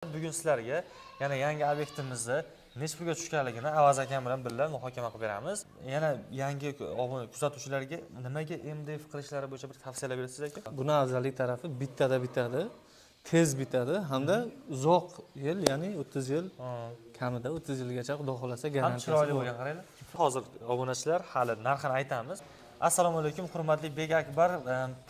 Bugun sizlarga yana yangi obyektimizni necha pulga tushganligini Avaz akam bilan birga muhokama qilib beramiz. Yana yangi kuzatuvchilarga nimaga MDF qilishlari bo'yicha bir tavsiyalar berasiz aka? Buni afzallik tarafi bittada bitadi, tez bitadi hamda uzoq yil, ya'ni 30 yil kamida 30 yilgacha xudo xolasa garantiyasi chiroyli bo'lgan qaranglar. Hozir obunachilar hali narxini aytamiz. Assalomu alaykum hurmatli Bek Akbar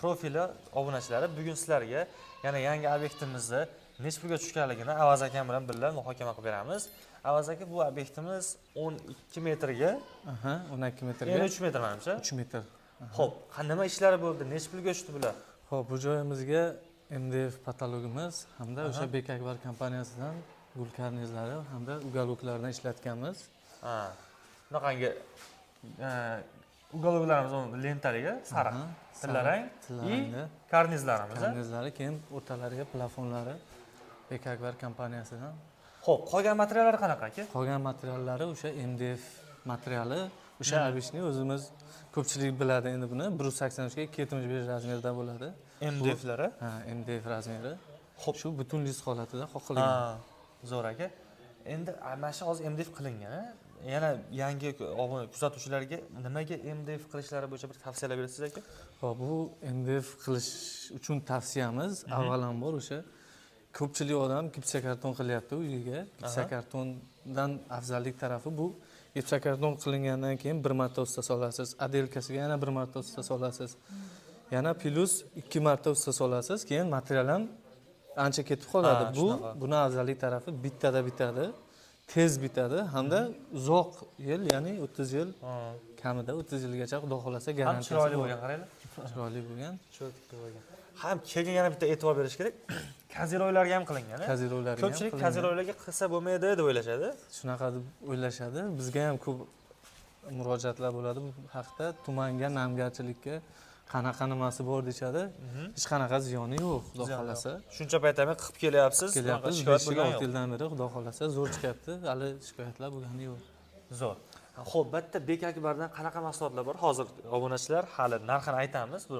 profili obunachilari. Bugun sizlarga yana yangi obyektimizni necha pulga tushganligini Avaz akam bilan birga muhokama qilib beramiz. Avaz aka, bu obyektimiz 12 metrga, 12 metrga, 3 metr menimcha. 3 metr. Xo'p, nima ishlari bo'ldi? Necha pulga tushdi bular? Xo'p, bu joyimizga MDF patologimiz hamda o'sha Bek Akbar kompaniyasidan gul karnizlari hamda uголокlarni ishlatganmiz. Bunaqangi uголокlarimiz lentaliga sariq, tillarang и karnizlarimiz. Karnizlari, keyin o'rtalariga plafonlari Bek Akbar kompaniyasidan. Xo'p, qolgan materiallar qanaqa aka? Qolgan materiallari o'sha MDF materiali, o'sha обычный o'zimiz ko'pchilik biladi endi buni 183 ga 275 razmerda bo'ladi. MDFlari? Ha, MDF razmeri. Xo'p, shu butun list holatida qoqilgan. Zo'r aka. Endi mana shu hozir MDF qilingan. Yana yangi kuzatuvchilarga nimaga MDF qilishlari bo'yicha bir tavsiyalar berasiz aka? Xo'p, bu MDF qilish uchun tavsiyamiz avvalambor o'sha ko'pchilik odam gipsokarton qilyapti uyiga. Gipsokartondan afzallik tarafi bu gipsokarton qilingandan keyin bir marta usta solasiz, adelkasiga yana bir marta usta solasiz. Yana plus 2 marta usta solasiz, keyin material ham ancha ketib qoladi. Buni afzallik tarafi bittada bitadi, tez bitadi hamda uzoq yil, ya'ni 30 yil kamida 30 yilgacha xudo xolasa garantiyasi chiroyli bo'lgan qaranglar. Chiroyli bo'lgan. Cho'tib bo'lgan. Ham keyin yana bitta e'tibor berish kerak. Kaziroylarga ham qilingan. Kaziroylarga ham. Ko'pchilik kaziroylarga qilsa bo'lmaydi deb o'ylashadi. Shunaqa deb o'ylashadi. Bizga ham ko'p murojaatlar bo'ladi bu haqda. Tumanga, namgarchilikka qanaqa nimasi bor deshadi. Hech qanaqa ziyoni yo'q, xudo xolasa. Shuncha paytami qilib kelyapsiz. Shikoyat bo'lgan yo'q. 6 yildan beri xudo xolasa zo'r chiqyapti. Hali shikoyatlar bo'lgani yo'q. Zo'r. Xo'p, bitta Bek Akbardan qanaqa mahsulotlar bor? Hozir obunachilar hali narxini aytamiz. Bu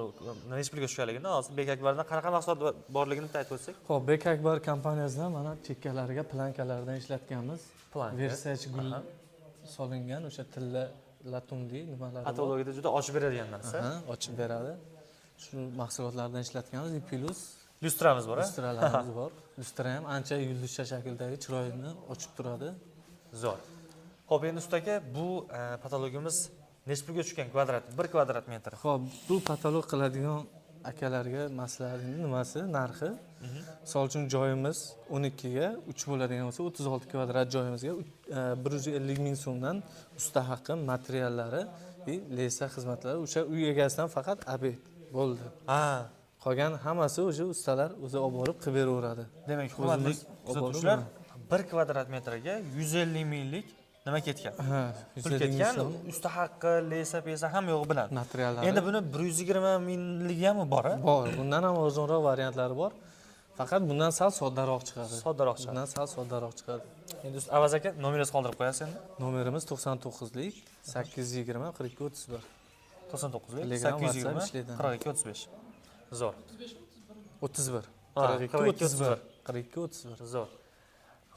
necha pulga tushganligini, hozir Bek Akbardan qanaqa mahsulot borligini aytib o'tsak. Xo'p, Bek Akbar kompaniyasidan mana chekkalariga plankalardan ishlatganmiz. Versace gul solingan o'sha tilla latumli nimalar bor. Patologiyada juda ochib beradigan narsa. Ochib beradi. Shu mahsulotlardan ishlatganmiz. Plus lyustramiz bor, lyustralarimiz bor. Lustra ham ancha yulduzcha shakldagi chiroyini ochib turadi. Zo'r. Xo'p, endi usta aka, bu patologimiz necha pulga tushgan kvadrat, 1 kvadrat metr? Xo'p, bu patolog qiladigan akalarga maslahatim nimasi? Narxi. Misol uchun joyimiz 12 ga 3 bo'ladigan bo'lsa, 36 kvadrat joyimizga 150 ming so'mdan usta haqqi, materiallari va lesa xizmatlari o'sha uy egasidan faqat obyekt bo'ldi. Qolgan hammasi o'sha ustalar o'zi olib borib qilib beraveradi. Demak, hurmatli kuzatuvchilar, 1 kvadrat metrga 150 minglik nima ketgan? Pul ketgan, usta haqqi, lesa, pesa ham yo'q bilan. Materiallar. Endi buni 120 mingligi ham bor, Bor. Bundan ham arzonroq variantlari bor. Faqat bundan sal soddaroq chiqadi. Bundan sal soddaroq chiqadi. Endi Avaz aka, nomeringizni qoldirib qo'yasiz endi. Nomerimiz 99lik 820 42 31. 99lik 820 42 35. Zo'r. 31. 42 31. 42 31. Zo'r.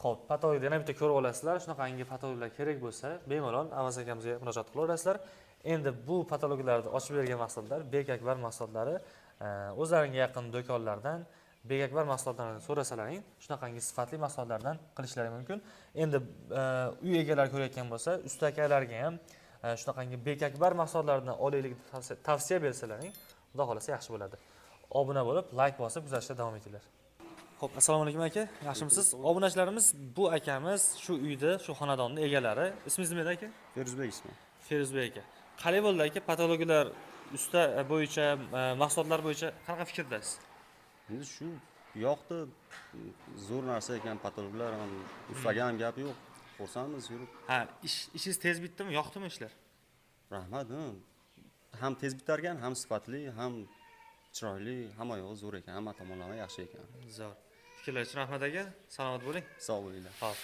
Xo'p, patologni yana bitta ko'rib olasizlar. Shunaqangi patologlar kerak bo'lsa, bemalol Avaz akamizga murojaat qilaverasizlar. Endi bu patologlarni ochib bergan mahsulotlar Bek Akbar mahsulotlari, o'zlariga yaqin do'konlardan Bek Akbar mahsulotlarini so'rasalaring, shunaqangi sifatli mahsulotlardan qilishlari mumkin. Endi uy egalari ko'rayotgan bo'lsa, usta akalarga ham shunaqangi Bek Akbar mahsulotlaridan olaylik tavsiya bersalaring, xudo xolasa yaxshi bo'ladi. Obuna bo'lib, like bosib kuzatishda davom etinglar. Xo'p, assalomu alaykum aka. Yaxshimisiz? Obunachilarimiz bu akamiz shu uyda, shu xonadonning egalari. Ismingiz nima edi aka? Feruzbek ismi. Feruzbek aka. Qalay bo'ldi aka? Patologiyalar usta bo'yicha, mahsulotlar bo'yicha qanaqa fikrdasiz? Endi shu yoqda zo'r narsa ekan patologlar, ustaga ham gap yo'q. Xursandmiz yurib. Ishingiz tez bitdimi? Yoqdimi ishlar? Rahmat. Ham tez bitar ekan, ham sifatli, ham chiroyli, hamma yo'q zo'r ekan, hamma tomonlama yaxshi ekan. Zo'r. Fikrlar uchun rahmat aka. Salomat bo'ling. Sog' bo'linglar. Xo'p.